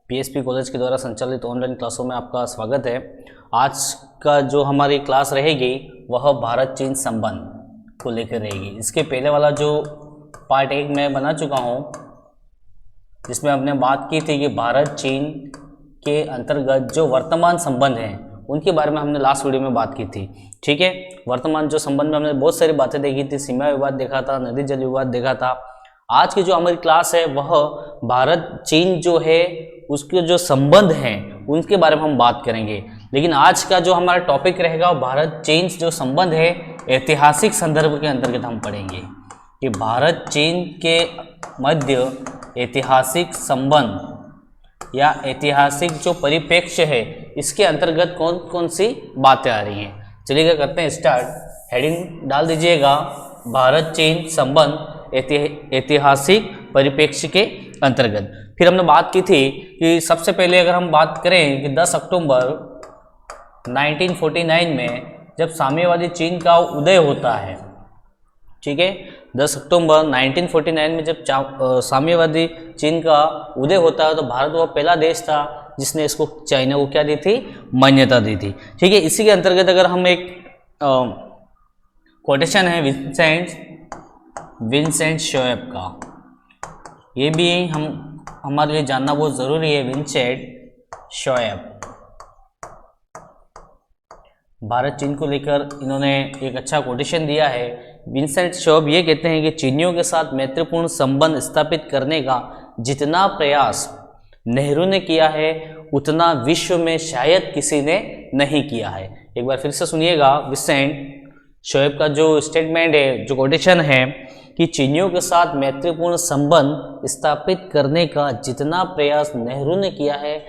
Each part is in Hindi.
पीएसपी कॉलेज के द्वारा संचालित ऑनलाइन क्लासों में आपका स्वागत है। आज का जो हमारी क्लास रहेगी वह भारत चीन संबंध को लेकर रहेगी। इसके पहले वाला जो पार्ट 1 मैं बना चुका हूँ, जिसमें हमने बात की थी कि भारत चीन के अंतर्गत जो वर्तमान संबंध हैं उनके बारे में हमने लास्ट वीडियो में बात की थी। ठीक है, वर्तमान जो संबंध में हमने बहुत सारी बातें देखी थी, सीमा विवाद देखा था, नदी जल विवाद देखा था। आज की जो हमारी क्लास है वह भारत चीन जो है उसके जो संबंध हैं उनके बारे में हम बात करेंगे। लेकिन आज का जो हमारा टॉपिक रहेगा वो भारत चीन जो संबंध है ऐतिहासिक संदर्भ के अंतर्गत हम पढ़ेंगे कि भारत चीन के मध्य ऐतिहासिक संबंध या ऐतिहासिक जो परिप्रेक्ष्य है इसके अंतर्गत कौन कौन सी बातें आ रही हैं। चलिए करते हैं स्टार्ट। हेडिंग डाल दीजिएगा भारत चीन संबंध ऐतिहासिक परिप्रेक्ष्य के अंतर्गत। फिर हमने बात की थी कि सबसे पहले अगर हम बात करें कि 10 अक्टूबर 1949 में जब साम्यवादी चीन का उदय होता है, ठीक है, 10 अक्टूबर 1949 में जब साम्यवादी चीन का उदय होता है तो भारत वह पहला देश था जिसने इसको चाइना को क्या दी थी, मान्यता दी थी। ठीक है, इसी के अंतर्गत अगर हम एक कोटेशन है विंसेंट शोएब का, ये भी हमारे लिए जानना बहुत ज़रूरी है। विंसेंट शोएब भारत चीन को लेकर इन्होंने एक अच्छा कोटेशन दिया है। विंसेंट शोएब ये कहते हैं कि चीनियों के साथ मैत्रीपूर्ण संबंध स्थापित करने का जितना प्रयास नेहरू ने किया है उतना विश्व में शायद किसी ने नहीं किया है। एक बार फिर से सुनिएगा, विंसेंट शोएब का जो स्टेटमेंट है, जो कोटेशन है कि चीनियों के साथ मैत्रीपूर्ण संबंध स्थापित करने का जितना प्रयास नेहरू ने किया है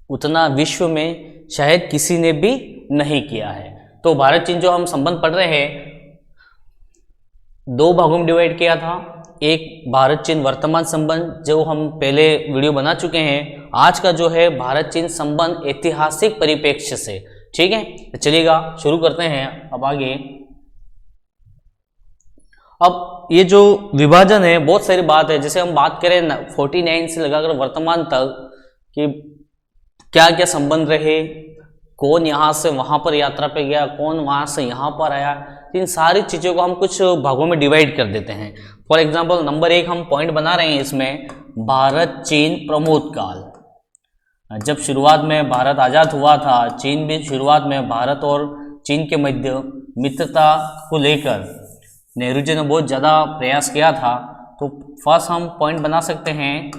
उतना विश्व में शायद किसी ने भी नहीं किया है। तो भारत चीन जो हम संबंध पढ़ रहे हैं दो भागों में डिवाइड किया था। एक भारत चीन वर्तमान संबंध जो हम पहले वीडियो बना चुके हैं। आज का जो है भारत चीन संबंध ऐतिहासिक परिप्रेक्ष्य से। ठीक है, तो चलिएगा शुरू करते हैं अब आगे। अब ये जो विभाजन है बहुत सारी बात है, जैसे हम बात करें 49 से लगाकर वर्तमान तक कि क्या क्या संबंध रहे, कौन यहाँ से वहाँ पर यात्रा पे गया, कौन वहाँ से यहाँ पर आया, इन सारी चीज़ों को हम कुछ भागों में डिवाइड कर देते हैं। फॉर एग्जांपल नंबर 1 हम पॉइंट बना रहे हैं इसमें, भारत चीन प्रमोद काल। जब शुरुआत में भारत आज़ाद हुआ था, चीन भी शुरुआत में भारत और चीन के मध्य मित्रता को लेकर नेहरू जी ने बहुत ज़्यादा प्रयास किया था। तो फर्स्ट हम पॉइंट बना सकते हैं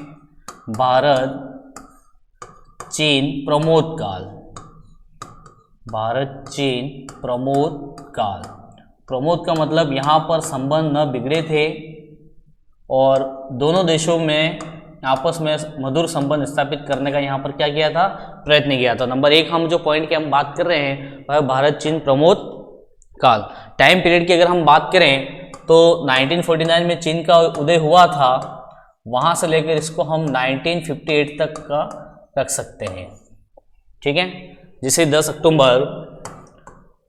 भारत चीन प्रमोद काल। भारत चीन प्रमोद काल, प्रमोद का मतलब यहाँ पर संबंध न बिगड़े थे और दोनों देशों में आपस में मधुर संबंध स्थापित करने का यहाँ पर क्या किया था, प्रयत्न किया था। नंबर 1 हम जो पॉइंट की हम बात कर रहे हैं वह भारत चीन प्रमोद काल। टाइम पीरियड की अगर हम बात करें तो 1949 में चीन का उदय हुआ था, वहाँ से लेकर इसको हम 1958 तक का रख सकते हैं। ठीक है, जिसे 10 अक्टूबर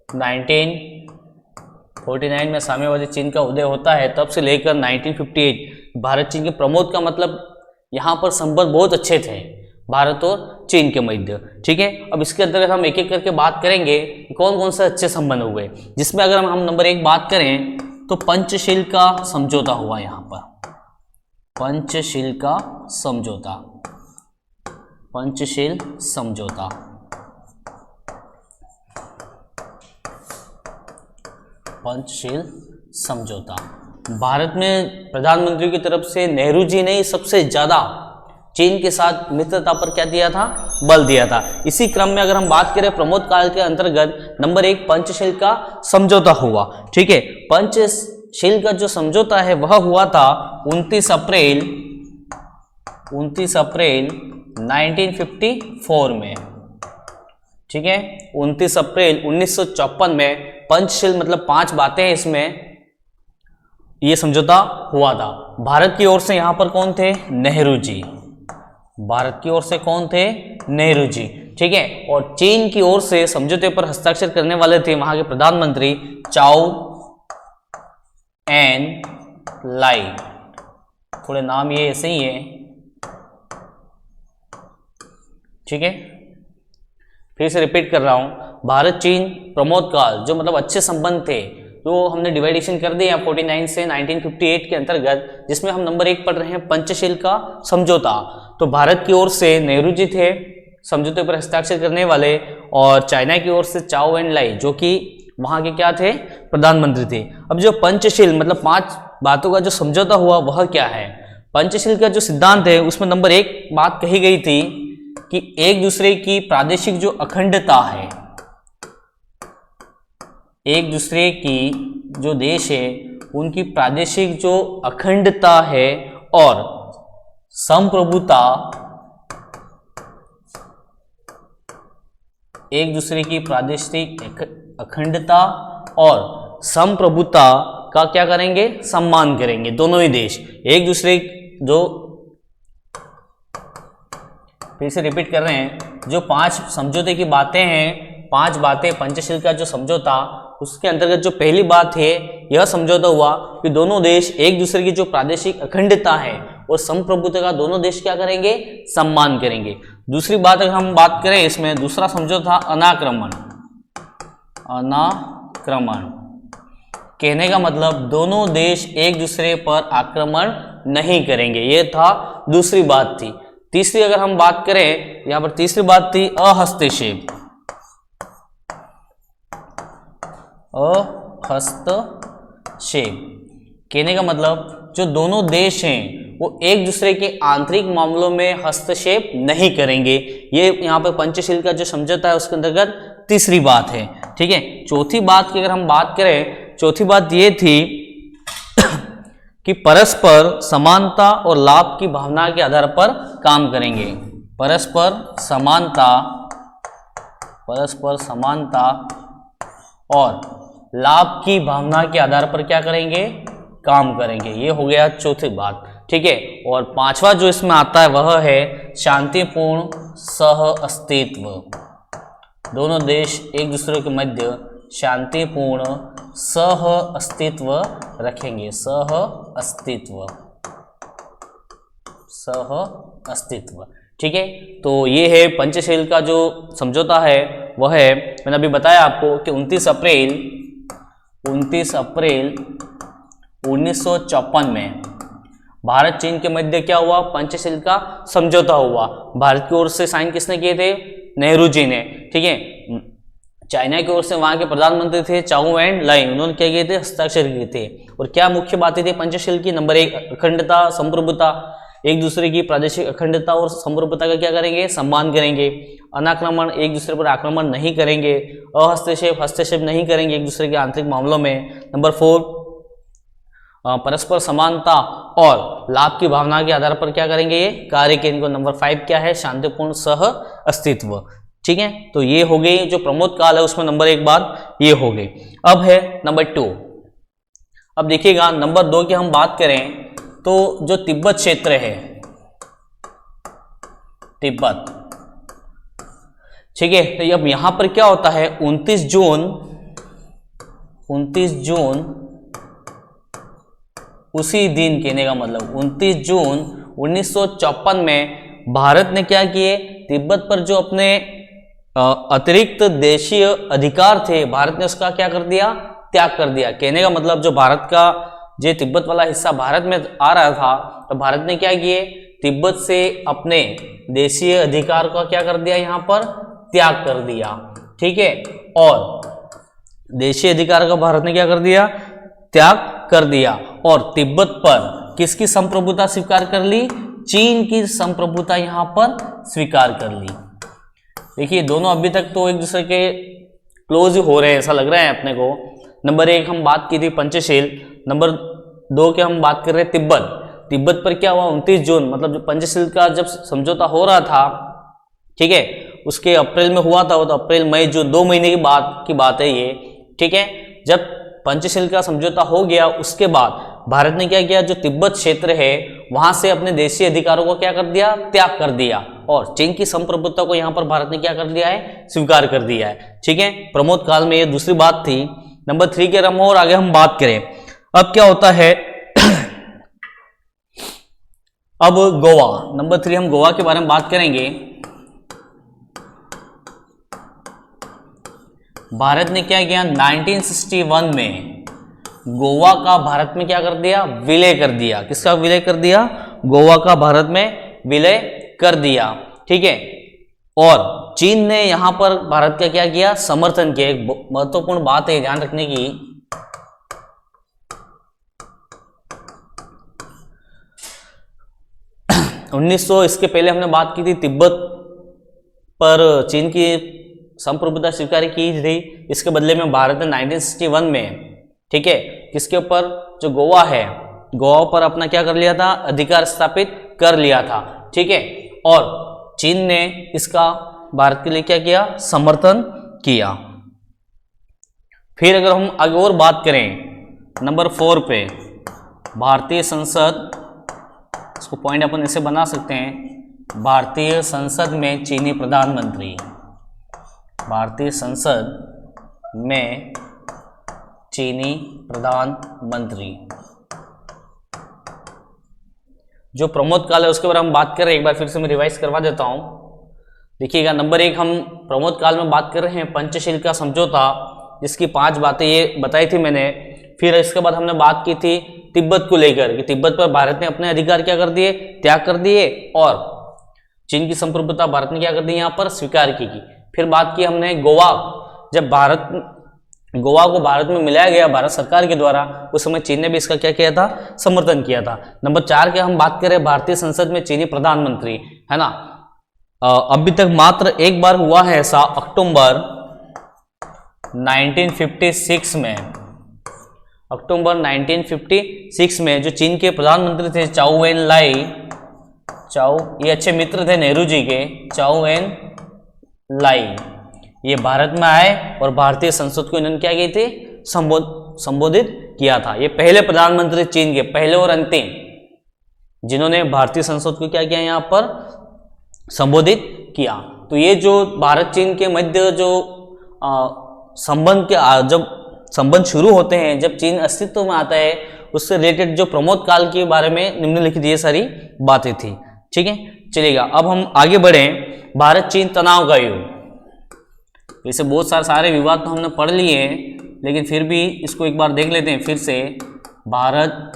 1949 में साम्यवादी चीन का उदय होता है, तब से लेकर 1958 भारत चीन के प्रमोद का मतलब यहाँ पर संबंध बहुत अच्छे थे भारत और चीन के मध्य। ठीक है, अब इसके अंतर्गत हम एक एक करके बात करेंगे कि कौन कौन से अच्छे संबंध हुए, जिसमें अगर हम नंबर 1 बात करें तो पंचशील का समझौता हुआ। यहाँ पर पंचशील का समझौता, पंचशील समझौता, पंचशील समझौता। भारत में प्रधानमंत्री की तरफ से नेहरू जी ने सबसे ज्यादा चीन के साथ मित्रता पर क्या दिया था, बल दिया था। इसी क्रम में अगर हम बात करें प्रमोद काल के अंतर्गत नंबर 1 पंचशील का समझौता हुआ। ठीक है, पंचशील का जो समझौता है वह हुआ था 29 अप्रैल 1954 में। ठीक है, 29 अप्रैल 1954 में पंचशील मतलब 5 बातें हैं इसमें, ये समझौता हुआ था। भारत की ओर से यहाँ पर कौन थे, नेहरू जी। भारत की ओर से कौन थे, नेहरू जी। ठीक है, और चीन की ओर से समझौते पर हस्ताक्षर करने वाले थे वहां के प्रधानमंत्री चाओ एन लाई। थोड़े नाम ये ऐसे ही है, ठीक है, फिर से रिपीट कर रहा हूँ, भारत चीन प्रमोद काल जो मतलब अच्छे संबंध थे, तो हमने डिवाइडेशन कर दिया 49 से 1958 के अंतर्गत, जिसमें हम नंबर 1 पढ़ रहे हैं पंचशील का समझौता। तो भारत की ओर से नेहरू जी थे समझौते पर हस्ताक्षर करने वाले, और चाइना की ओर से चाओ एन लाई जो कि वहाँ के क्या थे, प्रधानमंत्री थे। अब जो पंचशील मतलब 5 बातों का जो समझौता हुआ वह क्या है? पंचशील का जो सिद्धांत है उसमें नंबर 1 बात कही गई थी कि एक दूसरे की प्रादेशिक जो अखंडता है, एक दूसरे की जो देश है उनकी प्रादेशिक जो अखंडता है और संप्रभुता, एक दूसरे की प्रादेशिक अखंडता और संप्रभुता का क्या करेंगे, सम्मान करेंगे। दोनों ही देश एक दूसरे जो, फिर से रिपीट कर रहे हैं, जो 5 समझौते की बातें हैं, 5 बातें पंचशील का जो समझौता, उसके अंतर्गत जो पहली बात है, यह समझौता हुआ कि दोनों देश एक दूसरे की जो प्रादेशिक अखंडता है और संप्रभुता का दोनों देश क्या करेंगे, सम्मान करेंगे। दूसरी बात अगर हम बात करें इसमें, दूसरा समझौता अनाक्रमण। अनाक्रमण कहने का मतलब दोनों देश एक दूसरे पर आक्रमण नहीं करेंगे, यह था दूसरी बात थी। तीसरी अगर हम बात करें, यहां पर तीसरी बात थी अहस्तक्षेप। अहस्तक्षेप कहने का मतलब जो दोनों देश हैं वो एक दूसरे के आंतरिक मामलों में हस्तक्षेप नहीं करेंगे। ये यहाँ पर पंचशील का जो समझौता है उसके अंतर्गत तीसरी बात है। ठीक है, चौथी बात की अगर हम बात करें, चौथी बात ये थी कि परस्पर समानता और लाभ की भावना के आधार पर काम करेंगे। परस्पर समानता और लाभ की भावना के आधार पर क्या करेंगे, काम करेंगे। ये हो गया चौथी बात। ठीक है, और 5वां जो इसमें आता है वह है शांतिपूर्ण सह अस्तित्व। दोनों देश एक दूसरे के मध्य शांतिपूर्ण सह अस्तित्व रखेंगे। सह अस्तित्व। ठीक है, तो ये है पंचशील का जो समझौता है वह है, मैंने अभी बताया आपको कि 29 अप्रैल 1954 में भारत चीन के मध्य क्या हुआ, पंचशील का समझौता हुआ। भारत की ओर से साइन किसने किए थे, नेहरू जी ने। ठीक है, चाइना की ओर से वहां के प्रधानमंत्री थे चाओ एन लाई, उन्होंने क्या किए थे, हस्ताक्षर किए थे। और क्या मुख्य बातें थी पंचशील की, नंबर 1 अखंडता संप्रभुता, एक दूसरे की प्रादेशिक अखंडता और संप्रभुता का क्या करेंगे, सम्मान करेंगे। अनाक्रमण, एक दूसरे पर आक्रमण नहीं करेंगे। अहस्तक्षेप, हस्तक्षेप नहीं करेंगे एक दूसरे के आंतरिक मामलों में। नंबर 4 परस्पर समानता और लाभ की भावना के आधार पर क्या करेंगे, ये कार्य करेंगे। नंबर 5 क्या है, शांतिपूर्ण सह अस्तित्व। ठीक है, तो ये हो गई जो प्रमोद काल है उसमें नंबर 1 बात ये हो गई। अब है नंबर 2। अब देखिएगा नंबर 2 की हम बात करें तो जो तिब्बत क्षेत्र है, तिब्बत, ठीक है, तो अब यहां पर क्या होता है, 29 जून उसी दिन, कहने का मतलब 29 जून 1954 में भारत ने क्या किए, तिब्बत पर जो अपने अतिरिक्त देशीय अधिकार थे, भारत ने उसका क्या कर दिया, त्याग कर दिया। कहने का मतलब जो भारत का जो तिब्बत वाला हिस्सा भारत में आ रहा था, तो भारत ने क्या किए, तिब्बत से अपने देशीय अधिकार का क्या कर दिया, यहाँ पर त्याग कर दिया। ठीक है, और देशीय अधिकार का भारत ने क्या कर दिया, त्याग कर दिया। और तिब्बत पर किसकी संप्रभुता स्वीकार कर ली, चीन की संप्रभुता यहाँ पर स्वीकार कर ली। देखिए दोनों अभी तक तो एक दूसरे के क्लोज हो रहे हैं, ऐसा लग रहा है अपने को। नंबर 1 हम बात की थी पंचशील, नंबर 2 के हम बात कर रहे हैं तिब्बत पर क्या हुआ, 29 जून मतलब जो पंचशील का जब समझौता हो रहा था, ठीक है, उसके अप्रैल में हुआ था, वो तो अप्रैल मई जून 2 महीने की बात है ये। ठीक है, जब पंचशील का समझौता हो गया उसके बाद भारत ने क्या किया, जो तिब्बत क्षेत्र है वहां से अपने देशीय अधिकारों को क्या कर दिया, त्याग कर दिया, और चीन की संप्रभुता को यहां पर भारत ने क्या कर दिया है, स्वीकार कर दिया है। ठीक है, प्रमोद काल में ये दूसरी बात थी। नंबर 3 के रम और आगे हम बात करें, अब क्या होता है अब गोवा, नंबर 3 हम गोवा के बारे में बात करेंगे। भारत ने क्या किया, 1961 में गोवा का भारत में क्या कर दिया, विलय कर दिया। किसका विलय कर दिया, गोवा का भारत में विलय कर दिया। ठीक है, और चीन ने यहां पर भारत का क्या किया, समर्थन किया। एक महत्वपूर्ण बात है ध्यान रखने की, 1900 इसके पहले हमने बात की थी, तिब्बत पर चीन की संप्रभुता स्वीकार की थी। इसके बदले में भारत ने 1961 में, ठीक है, किसके ऊपर, जो गोवा है, गोवा पर अपना क्या कर लिया था, अधिकार स्थापित कर लिया था। ठीक है, और चीन ने इसका भारत के लिए क्या किया, समर्थन किया। फिर अगर हम आगे और बात करें नंबर 4 पे, भारतीय संसद, इसको पॉइंट अपन ऐसे बना सकते हैं, भारतीय संसद में चीनी प्रधानमंत्री, भारतीय संसद में चीनी प्रधानमंत्री। जो प्रमोद काल है उसके बारे में हम बात कर रहे हैं, एक बार फिर से मैं रिवाइज करवा देता हूं। देखिएगा, नंबर 1 हम प्रमोद काल में बात कर रहे हैं, पंचशील का समझौता, जिसकी 5 बातें ये बताई थी मैंने। फिर इसके बाद हमने बात की थी तिब्बत को लेकर कि तिब्बत पर भारत ने अपने अधिकार क्या कर दिए, त्याग कर दिए, और चीन की संप्रभुता भारत ने क्या कर दी, यहाँ पर स्वीकार की। फिर बात की हमने गोवा, जब गोवा को भारत में मिलाया गया भारत सरकार के द्वारा, उस समय चीन ने भी इसका क्या किया था, समर्थन किया था। नंबर 4 के हम बात करें, भारतीय संसद में चीनी प्रधानमंत्री, है ना, अभी तक मात्र एक बार हुआ है ऐसा, अक्टूबर 1956 में, अक्टूबर 1956 में जो चीन के प्रधानमंत्री थे चाउ एन लाई, ये अच्छे मित्र थे नेहरू जी के, चाउ एन लाई, ये भारत में आए और भारतीय संसद को इन्होंने क्या की थी, संबोधित किया था। ये पहले प्रधानमंत्री चीन के, पहले और अंतिम, जिन्होंने भारतीय संसद को क्या किया, यहाँ पर संबोधित किया। तो ये जो भारत चीन के मध्य जो संबंध के जब संबंध शुरू होते हैं, जब चीन अस्तित्व में आता है, उससे रिलेटेड जो प्रमोद काल के बारे में निम्नलिखित ये सारी बातें थी। ठीक है, चलिएगा अब हम आगे बढ़ें। भारत चीन तनाव का युग, वैसे बहुत सारे विवाद तो हमने पढ़ लिए हैं, लेकिन फिर भी इसको एक बार देख लेते हैं फिर से। भारत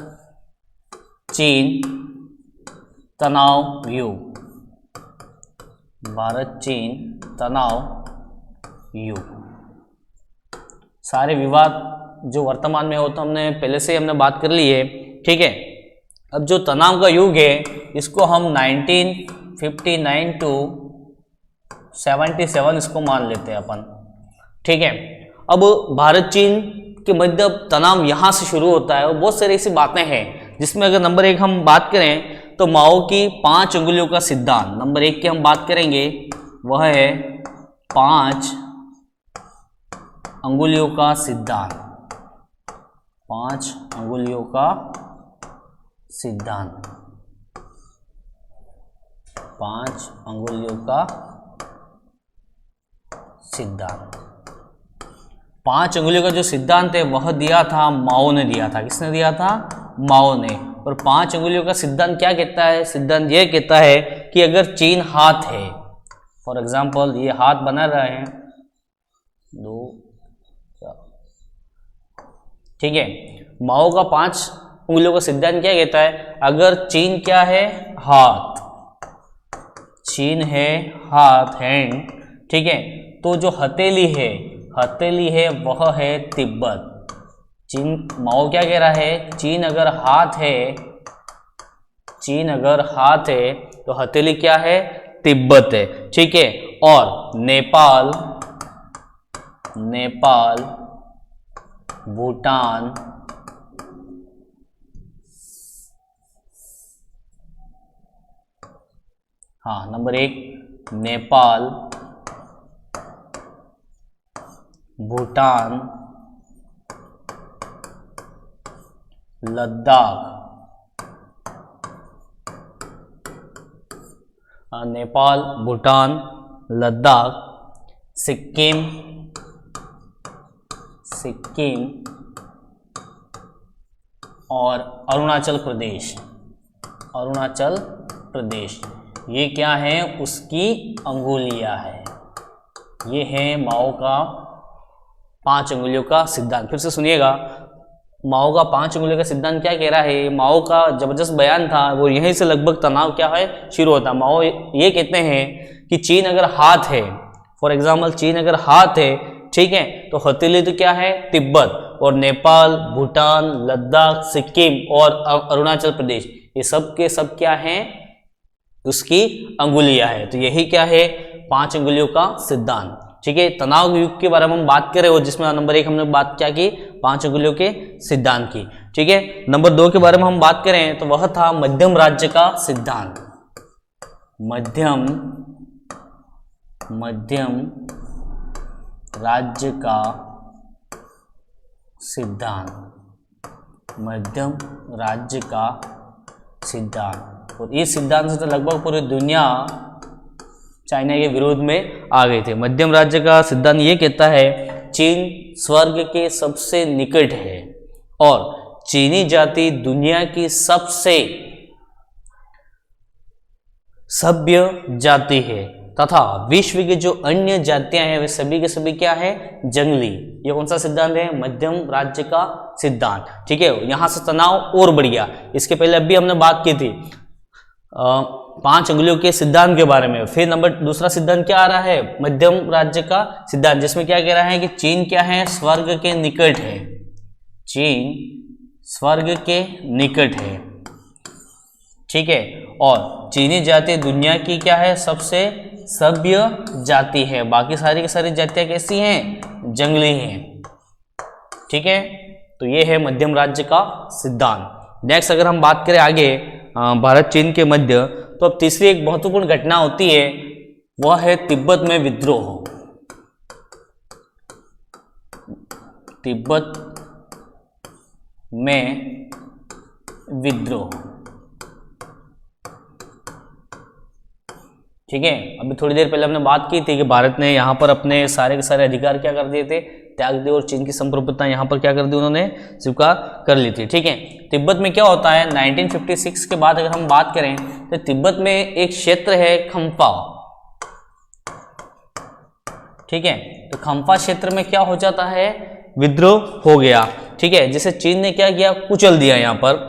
चीन तनाव युग, भारत चीन तनाव युग, सारे विवाद जो वर्तमान में हो तो हमने पहले से हमने बात कर ली है। ठीक है, अब जो तनाव का युग है इसको हम 1959 टू 77 इसको मान लेते हैं अपन। ठीक है, अब भारत चीन के मध्य तनाव यहाँ से शुरू होता है और बहुत सारी ऐसी बातें हैं जिसमें अगर नंबर 1 हम बात करें तो माओ की 5 अंगुलियों का सिद्धांत, नंबर 1 की हम बात करेंगे, वह है 5 अंगुलियों का सिद्धांत, 5 अंगुलियों का सिद्धांत, 5 अंगुलियों का सिद्धांत। 5 अंगुलियों का जो सिद्धांत है वह दिया था माओ ने दिया था। किसने दिया था? माओ ने। और 5 अंगुलियों का सिद्धांत क्या कहता है? सिद्धांत यह कहता है कि अगर चीन हाथ है, फॉर एग्जाम्पल ये हाथ बना रहे हैं 2 4, ठीक है, माओ का 5 अंगुलियों का सिद्धांत क्या कहता है? अगर चीन क्या है? हाथ, चीन है हाथ, हैंड, ठीक है, तो जो हथेली है वह है तिब्बत। चीन, माओ क्या कह रहा है? चीन अगर हाथ है तो हथेली क्या है? तिब्बत है। ठीक है, और नेपाल, भूटान, हाँ नंबर 1 नेपाल, भूटान, लद्दाख, नेपाल, भूटान, लद्दाख, सिक्किम और अरुणाचल प्रदेश, ये क्या है? उसकी अंगुलियां है। ये है माओ का 5 अंगुलियों का सिद्धांत। फिर से सुनिएगा, माओ का 5 अंगुलियों का सिद्धांत क्या कह रहा है। माओ का जबरदस्त बयान था, वो यहीं से लगभग तनाव क्या है शुरू होता है। माओ ये कहते हैं कि चीन अगर हाथ है, फॉर एग्जाम्पल चीन अगर हाथ है, ठीक है, तो हथेली तो क्या है तिब्बत, और नेपाल, भूटान, लद्दाख, सिक्किम और अरुणाचल प्रदेश, ये सब के सब क्या हैं, उसकी अंगुलियां हैं। तो यही क्या है 5 अंगुलियों का सिद्धांत। ठीक है, तनाव युग के बारे में हम बात कर रहे हो, जिसमें नंबर 1 हमने बात क्या की 5 अंगुलियों के सिद्धांत की। ठीक है, नंबर 2 के बारे में हम बात करें तो वह था मध्यम राज्य का सिद्धांत। मध्यम राज्य का सिद्धांत, मध्यम राज्य का सिद्धांत। और इस सिद्धांत से तो लगभग पूरी दुनिया चाइना के विरोध में आ गई थी। मध्यम राज्य का सिद्धांत ये कहता है चीन स्वर्ग के सबसे निकट है और चीनी जाति दुनिया की सबसे सभ्य जाति है तथा विश्व की जो अन्य जातियां हैं वे सभी के सभी क्या है जंगली। ये कौन सा सिद्धांत है, मध्यम राज्य का सिद्धांत। ठीक है, यहां से तनाव और बढ़ गया। इसके पहले अभी हमने बात की थी 5 अंगुलियों के सिद्धांत के बारे में। फिर दूसरा सिद्धांत क्या आ रहा है, मध्यम राज्य का सिद्धांत, जिसमें क्या कह रहा है कि चीन क्या है स्वर्ग के निकट है, चीन स्वर्ग के निकट है। ठीक है, और चीनी जाति दुनिया की क्या है सबसे सभ्य जाति है, बाकी सारी की सारी जातियां कैसी हैं, जंगली हैं। ठीक है, तो ये है मध्यम राज्य का सिद्धांत। नेक्स्ट अगर हम बात करें आगे भारत चीन के मध्य, तो अब तीसरी एक महत्वपूर्ण घटना होती है, वह है तिब्बत में विद्रोह। तिब्बत में विद्रोह। ठीक है, अभी थोड़ी देर पहले हमने बात की थी कि भारत ने यहाँ पर अपने सारे के सारे अधिकार क्या कर दिए थे, त्याग दिए, और चीन की संप्रभुता यहाँ पर क्या कर दी उन्होंने स्वीकार कर ली थी। ठीक है, तिब्बत में क्या होता है 1956 के बाद अगर हम बात करें तो तिब्बत में एक क्षेत्र है खम्फा। ठीक है, तो खम्फा क्षेत्र में क्या हो जाता है, विद्रोह हो गया। ठीक है, जैसे चीन ने क्या किया, कुचल दिया। यहाँ पर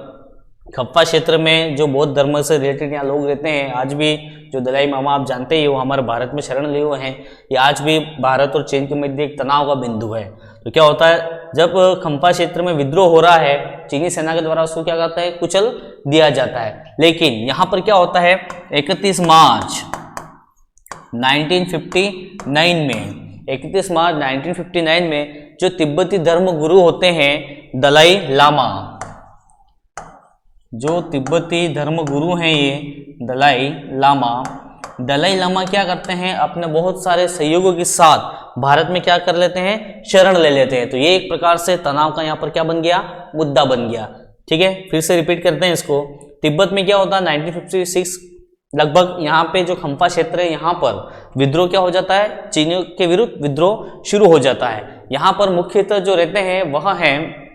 खप्पा क्षेत्र में जो बौद्ध धर्म से रिलेटेड यहाँ लोग रहते हैं, आज भी जो दलाई लामा आप जानते ही हो हमारे भारत में शरण लिए हुए हैं, ये आज भी भारत और चीन के मध्य एक तनाव का बिंदु है। तो क्या होता है, जब खम्पा क्षेत्र में विद्रोह हो रहा है, चीनी सेना के द्वारा उसको क्या करता है, कुचल दिया जाता है। लेकिन यहाँ पर क्या होता है, 31 मार्च 1959 में 31 मार्च 1959 में जो तिब्बती धर्म गुरु होते हैं दलाई लामा, जो तिब्बती धर्म गुरु हैं ये दलाई लामा क्या करते हैं, अपने बहुत सारे सहयोगों के साथ भारत में क्या कर लेते हैं, शरण ले लेते हैं। तो ये एक प्रकार से तनाव का यहाँ पर क्या बन गया, मुद्दा बन गया। ठीक है, फिर से रिपीट करते हैं इसको। तिब्बत में क्या होता है 1956 लगभग यहाँ पे जो खम्पा क्षेत्र है यहाँ पर विद्रोह क्या हो जाता है, चीनियों के विरुद्ध विद्रोह शुरू हो जाता है। यहाँ पर मुख्यतः जो रहते हैं वह हैं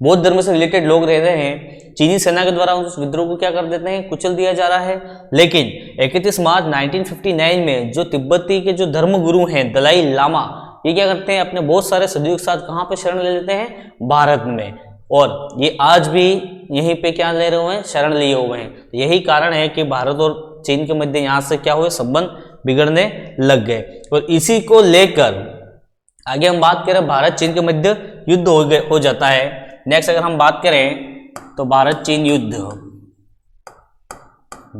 बौद्ध धर्म से रिलेटेड लोग रह रहे हैं। चीनी सेना के द्वारा उस विद्रोह को क्या कर देते हैं, कुचल दिया जा रहा है। लेकिन 31 मार्च 1959 में जो तिब्बती के जो धर्म गुरु हैं दलाई लामा, ये क्या करते हैं, अपने बहुत सारे सदियों के साथ कहाँ पे शरण ले लेते हैं, भारत में। और ये आज भी यहीं पे क्या ले रहे हुए हैं, शरण लिए हुए हैं। यही कारण है कि भारत और चीन के मध्य यहाँ से क्या हुए, संबंध बिगड़ने लग गए। और इसी को लेकर आगे हम बात करें, भारत चीन के मध्य युद्ध हो जाता है। नेक्स्ट अगर हम बात करें तो भारत चीन युद्ध,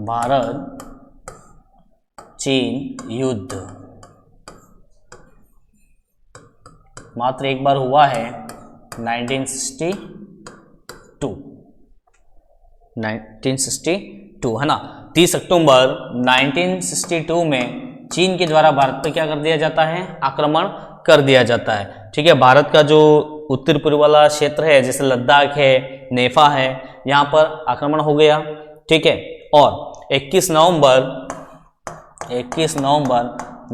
भारत चीन युद्ध मात्र एक बार हुआ है 1962 है ना। 30 अक्टूबर 1962 में चीन के द्वारा भारत पर क्या कर दिया जाता है, आक्रमण कर दिया जाता है। ठीक है, भारत का जो उत्तर पूर्व वाला क्षेत्र है जैसे लद्दाख है, नेफा है, यहाँ पर आक्रमण हो गया। ठीक है, और 21 नवंबर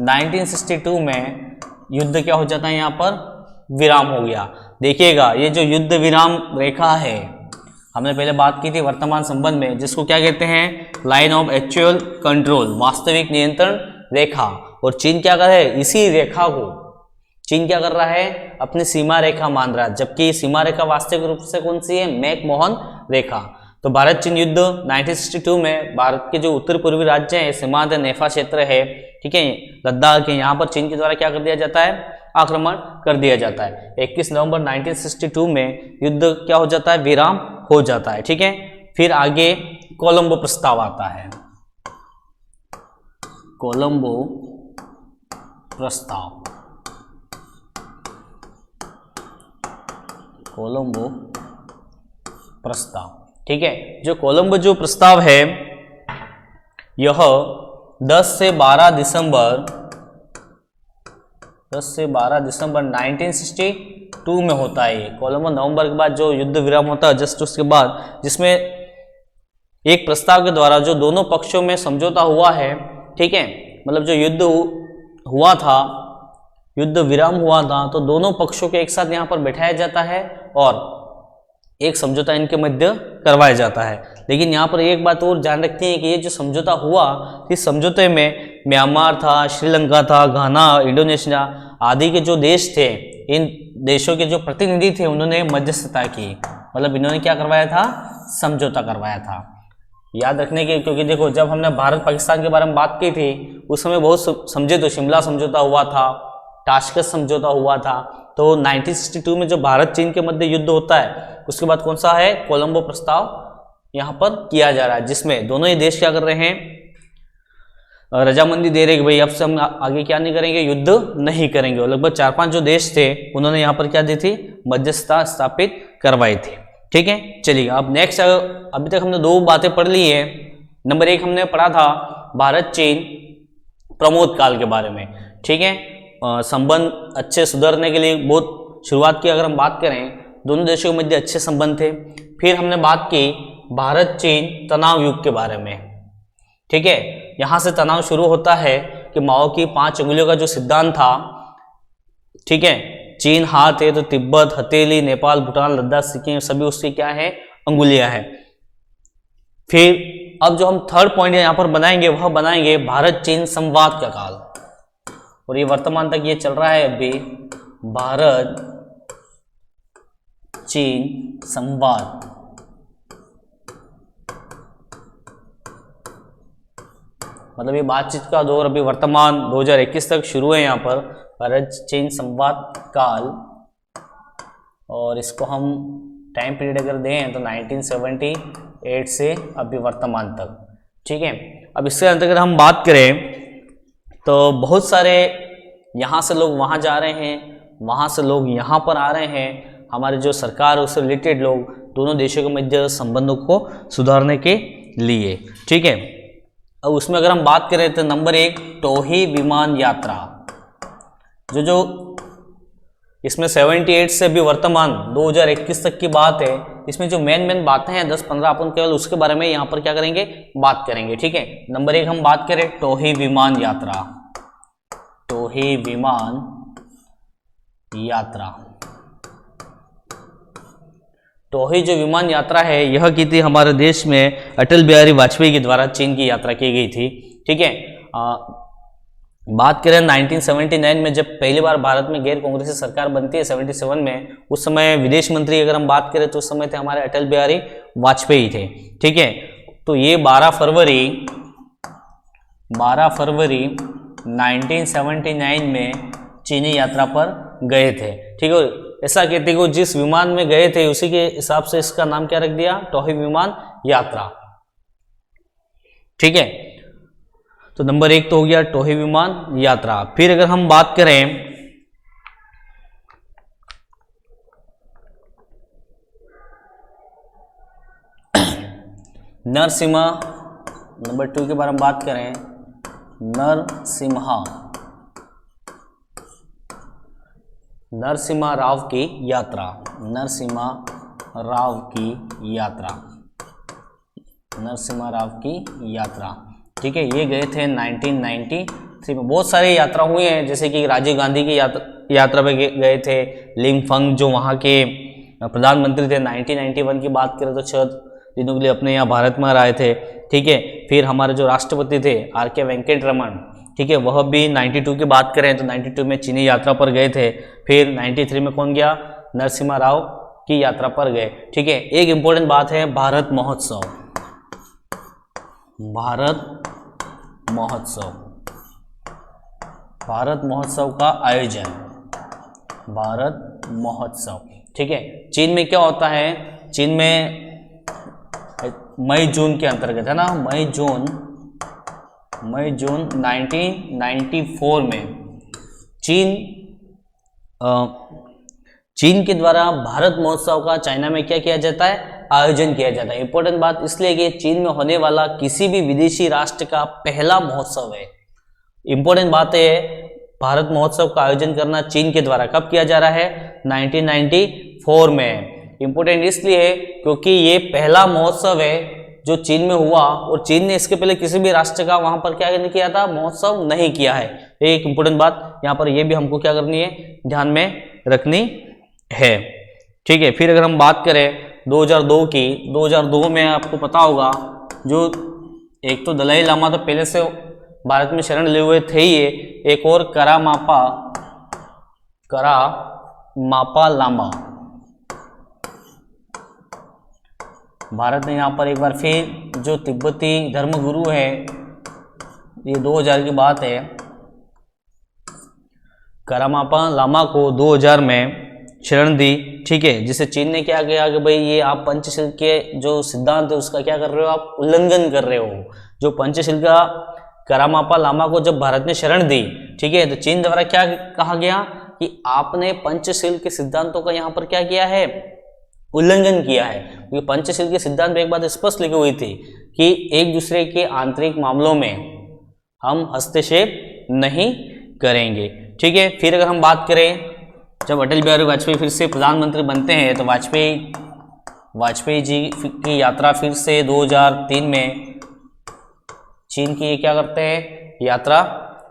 1962 में युद्ध क्या हो जाता है, यहाँ पर विराम हो गया। देखिएगा ये जो युद्ध विराम रेखा है, हमने पहले बात की थी वर्तमान संबंध में, जिसको क्या कहते हैं, लाइन ऑफ एक्चुअल कंट्रोल, वास्तविक नियंत्रण रेखा। और चीन क्या कर है, इसी रेखा को चीन क्या कर रहा है, अपनी सीमा रेखा मान रहा है, जबकि सीमा रेखा वास्तविक रूप से कौन सी है, मैक-मोहन रेखा। तो भारत चीन युद्ध 1962 में भारत के जो उत्तर पूर्वी राज्य हैं, सीमांत नेफा क्षेत्र है, ठीक है, लद्दाख के, यहाँ पर चीन के द्वारा क्या कर दिया जाता है, आक्रमण कर दिया जाता है। 21 नवंबर 1962 में युद्ध क्या हो जाता है, विराम हो जाता है, ठीक है। फिर आगे कोलंबो प्रस्ताव आता है, कोलंबो प्रस्ताव, कोलंबो प्रस्ताव, ठीक है। जो कोलंबो जो प्रस्ताव है यह 10 से 12 दिसंबर 1962 में होता है। कोलंबो नवंबर के बाद जो युद्ध विराम होता है जस्ट उसके बाद, जिसमें एक प्रस्ताव के द्वारा जो दोनों पक्षों में समझौता हुआ है, ठीक है, मतलब जो युद्ध हुआ था, युद्ध विराम हुआ था, तो दोनों पक्षों के एक साथ यहाँ पर बैठाया जाता है और एक समझौता इनके मध्य करवाया जाता है। लेकिन यहाँ पर एक बात और ध्यान रखते हैं कि ये जो समझौता हुआ, इस समझौते में म्यांमार था, श्रीलंका था, घाना, इंडोनेशिया आदि के जो देश थे, इन देशों के जो प्रतिनिधि थे उन्होंने मध्यस्थता की, मतलब इन्होंने क्या करवाया था, समझौता करवाया था। याद रखने के, क्योंकि देखो जब हमने भारत पाकिस्तान के बारे में बात की थी उस समय बहुत समझे, तो शिमला समझौता हुआ था, ताशकंद समझौता हुआ था। तो 1962 में जो भारत चीन के मध्य युद्ध होता है उसके बाद कौन सा है, कोलंबो प्रस्ताव यहाँ पर किया जा रहा है, जिसमें दोनों ही देश क्या कर रहे हैं, रजामंदी दे रहे कि भाई अब से हम आगे क्या नहीं करेंगे, युद्ध नहीं करेंगे। और लगभग 4-5 जो देश थे उन्होंने यहाँ पर क्या दी थी, मध्यस्थता स्थापित करवाई थी, ठीक है। चलिए अब नेक्स्ट, अभी तक हमने 2 बातें पढ़ ली है। नंबर 1 हमने पढ़ा था भारत चीन प्रमोद काल के बारे में, ठीक है, संबंध अच्छे सुधरने के लिए बहुत शुरुआत की अगर हम बात करें, दोनों देशों के मध्य अच्छे संबंध थे। फिर हमने बात की भारत चीन तनाव युग के बारे में, ठीक है। यहाँ से तनाव शुरू होता है कि माओ की 5 अंगुलियों का जो सिद्धांत था, ठीक है, चीन हाथ है तो तिब्बत, हथेली, नेपाल, भूटान, लद्दाख, सिक्किम सभी उसकी क्या है, अंगुलियां हैं। फिर अब जो हम थर्ड पॉइंट यहाँ पर बनाएंगे वह बनाएंगे भारत चीन संवाद का काल, और ये वर्तमान तक ये चल रहा है अभी, भारत चीन संवाद। मतलब ये बातचीत का दौर अभी वर्तमान 2021 तक शुरू है यहाँ पर, भारत चीन संवाद काल, और इसको हम टाइम पीरियड अगर दें तो 1978 से अभी वर्तमान तक, ठीक है। अब इसके अंतर्गत हम बात करें तो बहुत सारे यहाँ से लोग वहाँ जा रहे हैं, वहाँ से लोग यहाँ पर आ रहे हैं, हमारे जो सरकार है उससे रिलेटेड लोग, दोनों देशों के मध्य संबंधों को सुधारने के लिए, ठीक है। अब उसमें अगर हम बात करें तो नंबर 1 टोही विमान यात्रा, जो इसमें 78 से भी वर्तमान 2021 तक की बात है, इसमें जो मेन बातें हैं 10-15 अपन केवल उसके बारे में यहाँ पर क्या करेंगे, बात करेंगे, ठीक है। नंबर 1 हम बात करें टोही विमान यात्रा, टोही विमान यात्रा। टोही जो विमान यात्रा है यह की थी हमारे देश में अटल बिहारी वाजपेयी के द्वारा चीन की यात्रा की गई थी, ठीक है। बात करें 1979 में जब पहली बार भारत में गैर कांग्रेसी सरकार बनती है 77 में, उस समय विदेश मंत्री अगर हम बात करें तो उस समय थे हमारे अटल बिहारी वाजपेयी थे, ठीक है। तो ये 12 फरवरी 1979 में चीनी यात्रा पर गए थे, ठीक है। ऐसा कहते कि जिस विमान में गए थे उसी के हिसाब से इसका नाम क्या रख दिया, टोही विमान यात्रा, ठीक है। तो नंबर 1 तो हो गया टोही विमान यात्रा। फिर अगर हम बात करें नरसिम्हा, नंबर 2 के बारे में बात करें, नरसिम्हा राव की यात्रा, नरसिम्हा राव की यात्रा, नरसिम्हा राव की यात्रा, ठीक है। ये गए थे 1993 में। बहुत सारी यात्रा हुई हैं, जैसे कि राजीव गांधी की यात्रा पे गए थे, लिमफंग जो वहाँ के प्रधानमंत्री थे 1991 की बात करें तो 6 दिनों के लिए अपने यहाँ भारत में आए थे, ठीक है। फिर हमारे जो राष्ट्रपति थे आर के वेंकट रमन, ठीक है, वह भी 92 की बात करें तो 92 में चीनी यात्रा पर गए थे। फिर 93 में कौन गया, नरसिम्हा राव की यात्रा पर गए। ठीक है, एक इंपॉर्टेंट बात है भारत महोत्सव, भारत महोत्सव, भारत महोत्सव का आयोजन, भारत महोत्सव। ठीक है, चीन में क्या होता है, चीन में मई जून के अंतर्गत है ना, मई जून 1994 में चीन के द्वारा भारत महोत्सव का चाइना में क्या किया जाता है, आयोजन किया जाता है। इंपॉर्टेंट बात इसलिए कि चीन में होने वाला किसी भी विदेशी राष्ट्र का पहला महोत्सव है। इंपॉर्टेंट बात है, भारत महोत्सव का आयोजन करना चीन के द्वारा कब किया जा रहा है, 1994 में। इंपॉर्टेंट इसलिए क्योंकि ये पहला महोत्सव है जो चीन में हुआ, और चीन ने इसके पहले किसी भी राष्ट्र का वहां पर क्या नहीं किया था, महोत्सव नहीं किया है। एक इंपॉर्टेंट बात यहाँ पर ये भी हमको क्या करनी है, ध्यान में रखनी है। ठीक है, फिर अगर हम बात करें 2002 की, 2002 में आपको पता होगा, जो एक तो दलाई लामा तो पहले से भारत में शरण लिए हुए थे ही, एक और करामापा लामा, भारत ने यहाँ पर एक बार फिर जो तिब्बती धर्मगुरु है, ये 2000 की बात है, करामापा लामा को 2000 में शरण दी। ठीक है, जिसे चीन ने क्या किया कि भाई ये आप पंचशील के जो सिद्धांत है उसका क्या कर रहे हो, आप उल्लंघन कर रहे हो। जो पंचशील का करामापा लामा को जब भारत ने शरण दी, ठीक है, तो चीन द्वारा क्या कहा गया कि आपने पंचशील के सिद्धांतों का यहाँ पर क्या किया है, उल्लंघन किया है। क्योंकि पंचशील के सिद्धांत में एक बात स्पष्ट लिखी हुई थी कि एक दूसरे के आंतरिक मामलों में हम हस्तक्षेप नहीं करेंगे। ठीक है, फिर अगर हम बात करें, जब अटल बिहारी वाजपेयी फिर से प्रधानमंत्री बनते हैं तो वाजपेयी जी की यात्रा फिर से 2003 में चीन की क्या करते हैं, यात्रा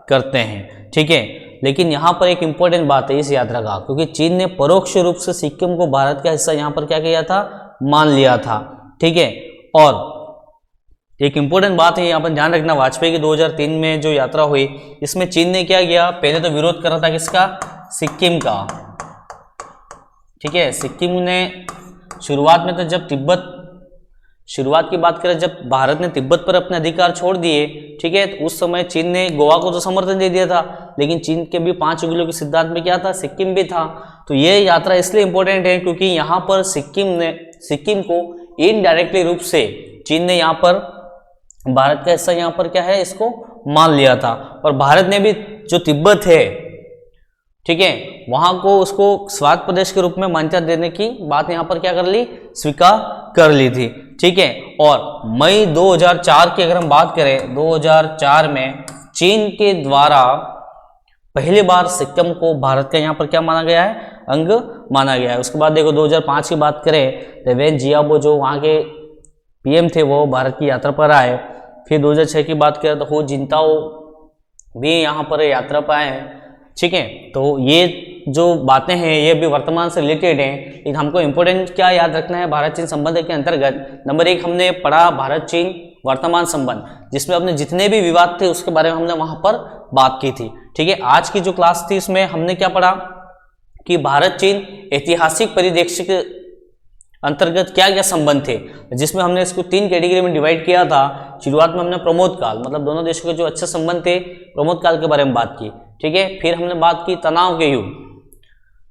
करते हैं। ठीक है, लेकिन यहाँ पर एक इम्पोर्टेंट बात है इस यात्रा का, क्योंकि चीन ने परोक्ष रूप से सिक्किम को भारत का हिस्सा यहाँ पर क्या किया था, मान लिया था। ठीक है, और एक इम्पोर्टेंट बात है यहाँ पर ध्यान रखना, वाजपेयी की 2003 में जो यात्रा हुई, इसमें चीन ने क्या किया, पहले तो विरोध कर रहा था किसका, सिक्किम का। ठीक है, सिक्किम ने शुरुआत में तो जब शुरुआत की बात करें, जब भारत ने तिब्बत पर अपने अधिकार छोड़ दिए, ठीक है, तो उस समय चीन ने गोवा को तो समर्थन दे दिया था, लेकिन चीन के भी 5 उंगलियों के सिद्धांत में क्या था, सिक्किम भी था। तो ये यात्रा इसलिए इंपॉर्टेंट है क्योंकि यहाँ पर सिक्किम को इनडायरेक्टली रूप से चीन ने यहाँ पर भारत का हिस्सा यहाँ पर क्या है, इसको मान लिया था। और भारत ने भी जो तिब्बत है, ठीक है, वहां को उसको स्वायत्त प्रदेश के रूप में मान्यता देने की बात यहाँ पर क्या कर ली, स्वीकार कर ली थी। ठीक है, और मई 2004 की अगर हम बात करें, 2004 में चीन के द्वारा पहली बार सिक्किम को भारत का यहाँ पर क्या माना गया है, अंग माना गया है। उसके बाद देखो 2005 की बात करें तो वेन जियाबो जो वहाँ के पीएम थे वो भारत की यात्रा पर आए। फिर 2006 की बात करें तो हो जिंताओ भी यहाँ पर यात्रा पर आए। ठीक है, तो ये जो बातें हैं ये भी वर्तमान से रिलेटेड हैं, लेकिन हमको इम्पोर्टेंट क्या याद रखना है, भारत चीन संबंध के अंतर्गत नंबर 1 हमने पढ़ा भारत चीन वर्तमान संबंध, जिसमें अपने जितने भी विवाद थे उसके बारे में हमने वहां पर बात की थी। ठीक है, आज की जो क्लास थी इसमें हमने क्या पढ़ा कि भारत चीन ऐतिहासिक परिप्रेक्ष्य के अंतर्गत क्या क्या संबंध थे, जिसमें हमने इसको 3 कैटेगरी में डिवाइड किया था। शुरुआत में हमने प्रमोद काल, मतलब दोनों देशों के जो अच्छे संबंध थे, प्रमोद काल के बारे में बात की। ठीक है, फिर हमने बात की तनाव के युग,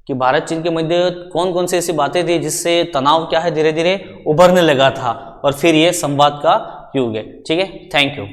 कि भारत चीन के मध्य कौन कौन सी ऐसी बातें थी जिससे तनाव क्या है धीरे धीरे उभरने लगा था, और फिर ये संवाद का युग है। ठीक है, थैंक यू।